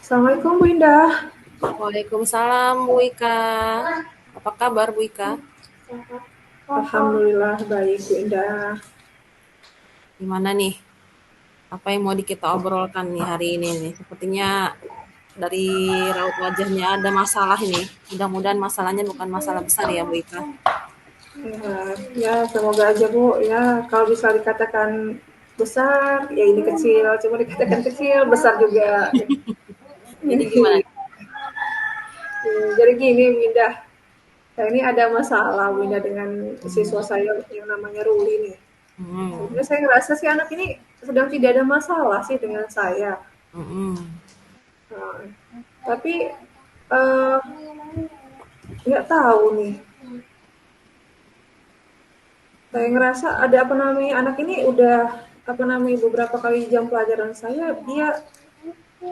Assalamualaikum Bu Indah. Waalaikumsalam Bu Ika. Apa kabar Bu Ika? Alhamdulillah baik Bu Indah. Gimana nih? Apa yang mau kita obrolkan nih hari ini nih? Sepertinya dari raut wajahnya ada masalah ini. Mudah-mudahan masalahnya bukan masalah besar ya Bu Ika. Ya semoga aja Bu ya kalau bisa dikatakan besar ya ini kecil, cuma dikatakan kecil besar juga. Jadi gimana? Jadi gini Bu Indah, saya ini ada masalah Bu Indah dengan siswa saya yang namanya Ruli nih. Hmm, Sebenarnya saya ngerasa sih anak ini sedang tidak ada masalah sih dengan saya. hmm, Nah, tapi eh, nggak tahu nih. Saya ngerasa ada apa namanya anak ini udah apa namanya beberapa kali jam pelajaran saya dia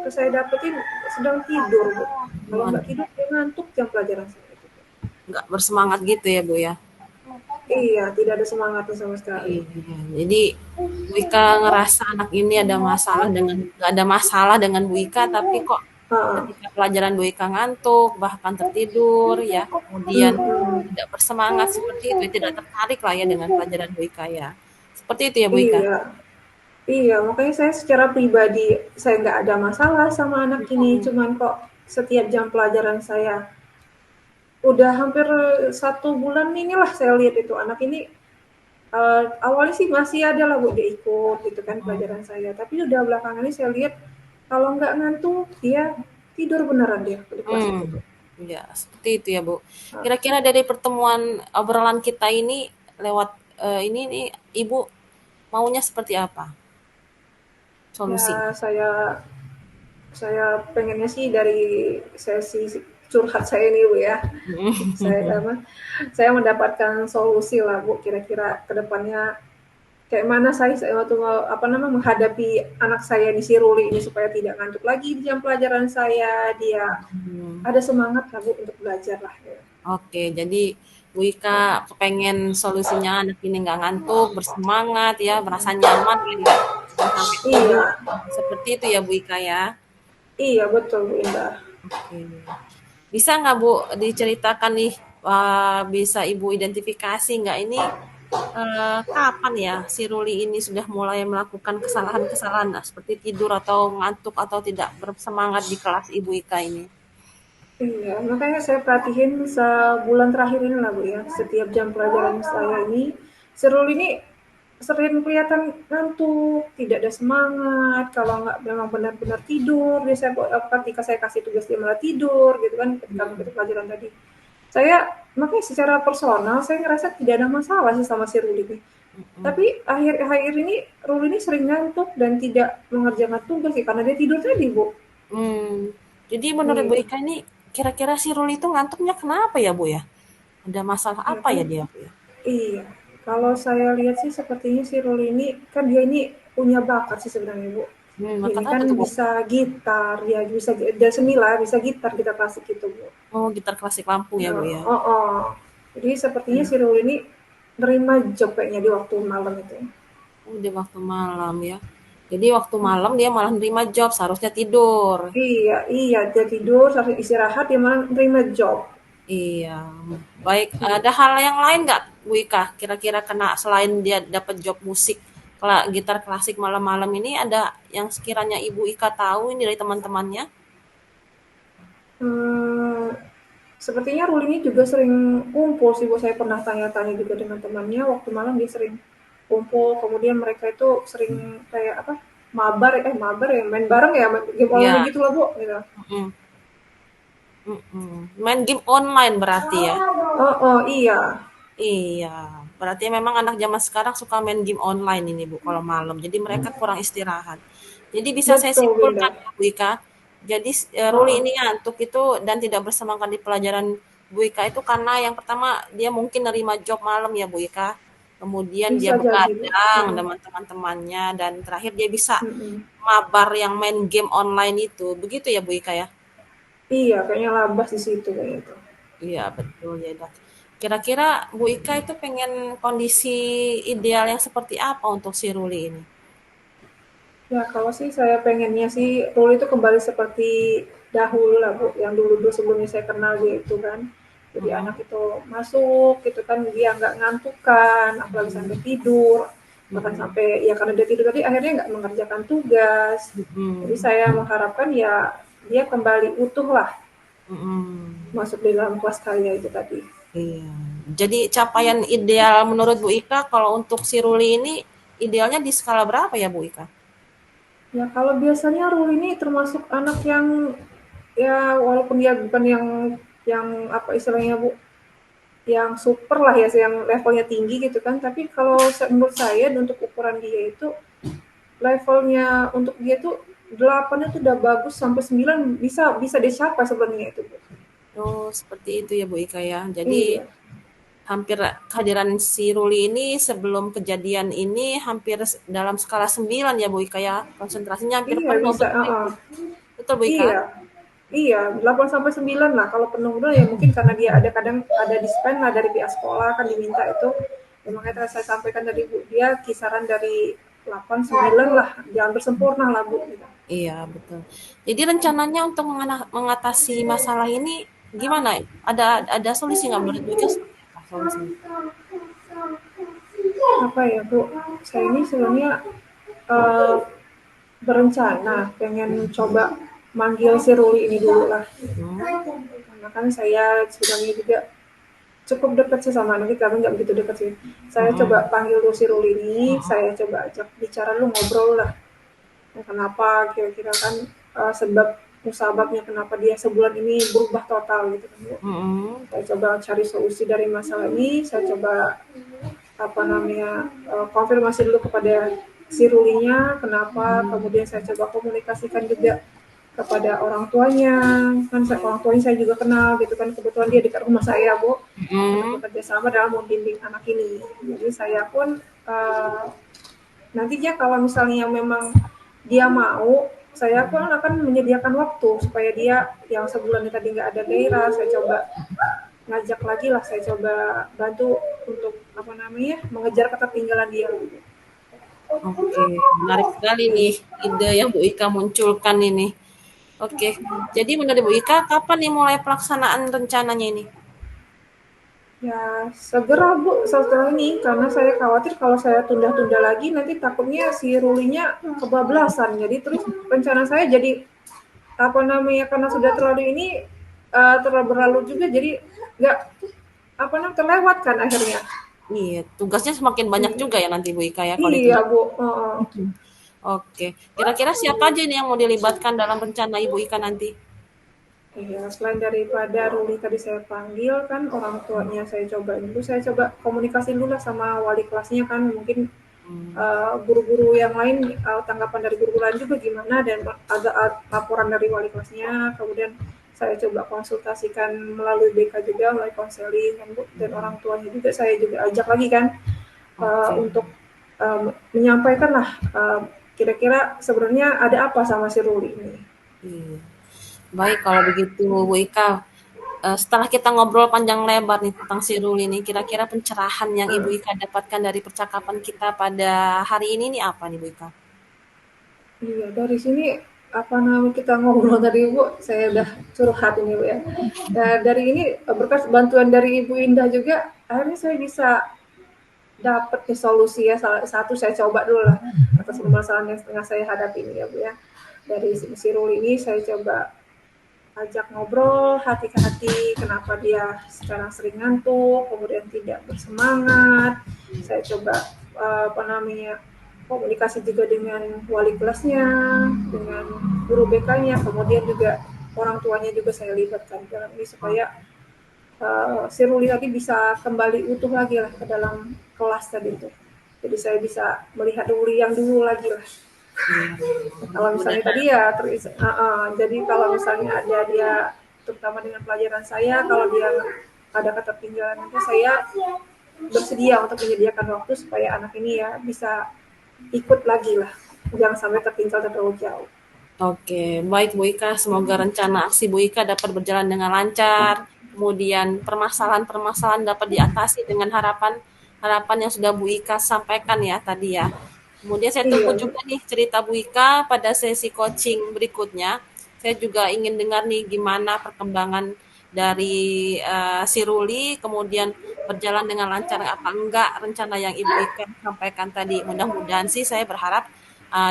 saya dapetin sedang tidur Bu. Kalau nggak Waduh, tidur dia ngantuk jam pelajaran saya gitu. nggak bersemangat gitu ya Bu ya? Iya, tidak ada semangatnya sama sekali. Iya. Jadi Bu Ika ngerasa anak ini ada masalah dengan nggak ada masalah dengan Bu Ika, tapi kok Heeh. ketika pelajaran Bu Ika ngantuk, bahkan tertidur ya, kemudian Mm-mm. tidak bersemangat seperti itu, tidak tertarik lah ya dengan pelajaran Bu Ika ya. Seperti itu ya Bu Ika? Iya, iya. Makanya saya secara pribadi saya nggak ada masalah sama anak ini. Mhm, Cuman kok setiap jam pelajaran saya udah hampir 1 bulan inilah saya lihat itu anak ini awalnya sih masih ada lah Bu dia ikut gitu kan mhm, pelajaran saya, tapi udah belakangan ini saya lihat kalau nggak ngantuk dia tidur beneran dia di kelas itu Bu. ya seperti itu ya Bu. Nah, Kira-kira dari pertemuan obrolan kita ini lewat, ini nih Ibu maunya seperti apa solusinya? ya saya pengennya sih dari sesi curhat saya ini Bu ya, saya Mhm. apa, saya mendapatkan solusi lah Bu kira-kira kedepannya kayak mana saya waktu mau apa namanya menghadapi anak saya di si Ruli ini supaya tidak ngantuk lagi di jam pelajaran saya, dia Hmm. ada semangat lah Bu untuk belajar lah ya. Oke, jadi Bu Ika kepengen solusinya anak ini nggak ngantuk, bersemangat ya, merasa nyaman kan ya, dan sampai tidur. Iya, Seperti itu ya Bu Ika ya. iya betul Bu Indah. Oke. Bisa nggak Bu diceritakan nih, bisa Ibu identifikasi nggak ini kapan ya si Ruli ini sudah mulai melakukan kesalahan-kesalahan seperti tidur atau ngantuk atau tidak bersemangat di kelas Ibu Ika ini? Iya, makanya saya perhatiin sebulan terakhir ini lah Bu ya, setiap jam pelajaran saya ini, Serul ini sering kelihatan ngantuk, tidak ada semangat, kalau nggak memang benar-benar tidur, biasanya ketika saya kasih tugas dia malah tidur gitu kan, ketika mengikuti Hmm. pelajaran tadi. Saya makanya secara personal saya ngerasa tidak ada masalah sih sama si Rul ini. Hmm. Tapi akhir-akhir ini Rul ini sering ngantuk dan tidak mengerjakan tugas sih karena dia tidur tadi Bu. Hmm. Jadi menurut Bu Iya. Ika ini kira-kira si Ruli itu ngantuknya kenapa ya Bu ya? Ada masalah Ya apa kan ya dia Bu ya? iya, kalau saya lihat sih sepertinya si Ruli ini kan dia ini punya bakat sih sebenarnya Bu. Ini Bakat kan apa tuh Bu? bisa gitar, ya bisa dia seni lah, bisa gitar kita klasik gitu Bu. Oh gitar klasik Lampung ya Bu Nah, ya? oh, oh. Jadi sepertinya si Ruli ini nerima job kayaknya di waktu malam itu. Oh di waktu malam ya. Jadi waktu malam dia malah nerima job, seharusnya tidur. Iya, iya dia tidur, sampai istirahat dia malah nerima job. Iya. Baik, ada hal yang lain nggak Bu Ika? Kira-kira kena selain dia dapat job musik gitar klasik malam-malam ini ada yang sekiranya Ibu Ika tahu ini dari teman-temannya? Hmm, sepertinya Ruli ini juga sering kumpul sih Bu. Saya pernah tanya-tanya juga dengan temannya waktu malam dia sering kumpul. Kemudian mereka itu sering kayak apa? Mabar ya, main bareng ya, main game Iya. online gitu lah Bu. Gitu. Mm-mm. Mm-mm. Main game online berarti ya? Oh, oh iya, Iya, berarti memang anak zaman sekarang suka main game online ini Bu, kalau malam. Jadi mereka kurang istirahat. Jadi bisa saya betul simpulkan Winda. ya Bu Ika, jadi Oh, Ruli oh. ini ngantuk itu dan tidak bersemangat di pelajaran Bu Ika itu karena yang pertama dia mungkin nerima job malam ya Bu Ika. Kemudian dia Bisa jadi Bu. begadang Mm-mm. dengan teman-temannya dan terakhir dia bisa Mm-mm. mabar yang main game online itu. Begitu ya Bu Ika ya? Iya, kayaknya labas di situ kayaknya itu. Iya betul ya Dok. Kira-kira Bu Ika itu pengen kondisi ideal yang seperti apa untuk si Ruli ini? Ya kalau sih saya pengennya sih Ruli itu kembali seperti dahulu lah Bu, yang dulu-dulu sebelumnya saya kenal dia itu kan. Jadi anak Mhm, itu masuk gitu kan, dia nggak ngantuk kan, apalagi sampai mhm, tidur, bahkan mhm, sampai ya karena dia tidur tadi akhirnya nggak mengerjakan tugas. Jadi mhm, saya mengharapkan ya dia kembali utuh lah mhm. masuk di dalam kelas karya itu tadi. Iya. Jadi capaian ideal menurut Bu Ika kalau untuk si Ruli ini idealnya di skala berapa ya Bu Ika? Ya kalau biasanya Ruli ini termasuk anak yang ya walaupun dia bukan yang apa istilahnya Bu, yang super lah ya, yang levelnya tinggi gitu kan. Tapi kalau menurut saya untuk ukuran dia itu levelnya untuk dia tuh 8 itu udah bagus sampai 9 bisa bisa dicapai sebenarnya itu Bu. Oh, seperti itu ya Bu Ika ya. Jadi Iya, hampir kehadiran si Ruli ini sebelum kejadian ini hampir dalam skala 9 ya Bu Ika ya. Konsentrasinya hampir iya penuh, bisa, betul itu. Betul Bu Ika? iya. Iya, 8 sampai 9 lah. Kalau penuh udah ya mungkin karena dia ada kadang ada dispen lah dari pihak sekolah kan diminta itu. Ya makanya saya sampaikan tadi Bu, dia kisaran dari 8 9 lah, jangan bersempurna lah Bu. Gitu. Iya, betul. Jadi rencananya untuk mengatasi masalah ini gimana? Ada solusi nggak menurut Bu Ika seperti apa solusinya? Apa ya Bu, saya ini sebenarnya eh, berencana pengen coba manggil si Ruli ini dulu lah. Hmm, Karena kan saya sebenarnya juga cukup dekat sih sama anak kita, tapi nggak begitu dekat sih. Saya coba mm-mm, panggil dulu si Ruli ini, mm-mm, saya coba ajak bicara lu ngobrol lah. Ya, kenapa kira-kira kan sebab musababnya kenapa dia sebulan ini berubah total gitu kan Bu. mm-mm, Saya coba cari solusi dari masalah ini, saya coba apa namanya konfirmasi dulu kepada si Rulinya kenapa, kemudian saya coba komunikasikan juga kepada orang tuanya, kan orang tuanya saya juga kenal gitu kan, kebetulan dia dekat rumah saya Bu, untuk mm-mm. bekerja sama dalam membimbing anak ini. Jadi saya pun nantinya kalau misalnya memang dia mau, saya pun akan menyediakan waktu supaya dia yang sebulan tadi nggak ada gairah, saya coba ngajak lagi lah, saya coba bantu untuk apa namanya mengejar ketertinggalan dia. Oke, menarik sekali nih ide yang Bu Ika munculkan ini. Oke, jadi menurut Bu Ika kapan nih mulai pelaksanaan rencananya ini? Ya segera Bu setelah ini karena saya khawatir kalau saya tunda-tunda lagi nanti takutnya si rulinya kebablasan. Jadi terus rencana saya jadi apa namanya karena sudah terlalu ini terlalu berlalu juga jadi nggak apa namanya terlewatkan akhirnya. Iya, tugasnya semakin banyak Iya, juga ya nanti Bu Ika ya kalau iya ditunda. Bu. Oke, kira-kira siapa aja nih yang mau dilibatkan dalam rencana Ibu Ika nanti? Iya, selain daripada Ruli tadi saya panggil kan orang tuanya saya coba dulu, saya coba komunikasi dulu lah sama wali kelasnya kan mungkin Hmm, guru-guru yang lain tanggapan dari guru lain juga gimana dan ada laporan dari wali kelasnya kemudian saya coba konsultasikan melalui BK juga melalui konseling kan Bu dan orang tuanya juga saya juga ajak lagi kan oke. untuk menyampaikan lah kira-kira sebenarnya ada apa sama si Ruli ini. Iya. Baik kalau begitu Bu Ika. Setelah kita ngobrol panjang lebar nih tentang si Ruli ini, kira-kira pencerahan yang Ibu Nah, Ika dapatkan dari percakapan kita pada hari ini nih apa nih Bu Ika? iya dari sini apa namanya kita ngobrol tadi Bu, saya udah curhat ini Bu ya. Dari ini berkat bantuan dari Ibu Indah juga akhirnya saya bisa dapat nih solusi ya. Salah satu saya coba dulu lah atas permasalahan yang tengah saya hadapi ini ya Bu ya. Dari si Ruli ini saya coba ajak ngobrol hati ke hati kenapa dia sekarang sering ngantuk, kemudian tidak bersemangat. Saya coba apa namanya komunikasi juga dengan wali kelasnya, dengan guru BK-nya, kemudian juga orang tuanya juga saya libatkan dalam ini supaya si Ruli tadi bisa kembali utuh lagi lah ke dalam kelas tadi itu. Jadi saya bisa melihat Ruli yang dulu lagi lah. Iya, Kalau misalnya mudah-mudahan. tadi ya jadi kalau misalnya ada dia terutama dengan pelajaran saya kalau dia ada ketertinggalan nanti saya bersedia untuk menyediakan waktu supaya anak ini ya bisa ikut lagi lah jangan sampai tertinggal terlalu jauh. Oke, baik Bu Ika. Semoga rencana aksi Bu Ika dapat berjalan dengan lancar. Kemudian permasalahan-permasalahan dapat diatasi dengan harapan harapan yang sudah Bu Ika sampaikan ya tadi ya. Kemudian saya tunggu Iya, Bu. juga nih cerita Bu Ika pada sesi coaching berikutnya. Saya juga ingin dengar nih gimana perkembangan dari si Ruli, kemudian berjalan dengan lancar apa enggak rencana yang Ibu Ika sampaikan tadi. Mudah-mudahan sih saya berharap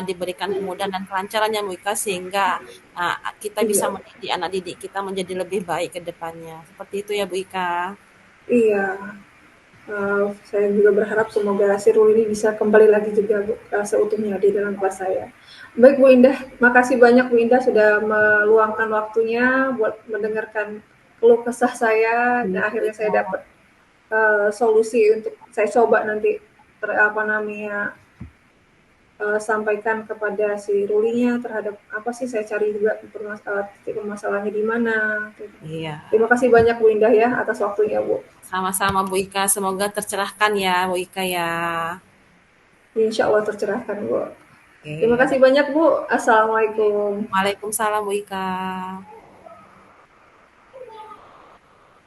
diberikan kemudahan dan kelancaran ya Bu Ika sehingga kita bisa Iya. mendidik anak didik kita menjadi lebih baik ke depannya. Seperti itu ya Bu Ika. Iya. Saya juga berharap semoga Sirul ini bisa kembali lagi juga Bu, seutuhnya di dalam kelas saya. Baik Bu Indah, makasih banyak Bu Indah sudah meluangkan waktunya buat mendengarkan keluh kesah saya dan Iya Bu akhirnya saya Ika. dapat solusi untuk saya coba nanti apa namanya sampaikan kepada si Rulinya terhadap apa sih saya cari juga titik permasalahannya di mana. Gitu. Iya. Terima kasih banyak Bu Indah ya atas waktunya Bu. Sama-sama Bu Ika, semoga tercerahkan ya Bu Ika ya. Insya Allah tercerahkan Bu. Oke, Terima ada. kasih banyak Bu. Assalamualaikum. Waalaikumsalam Bu Ika.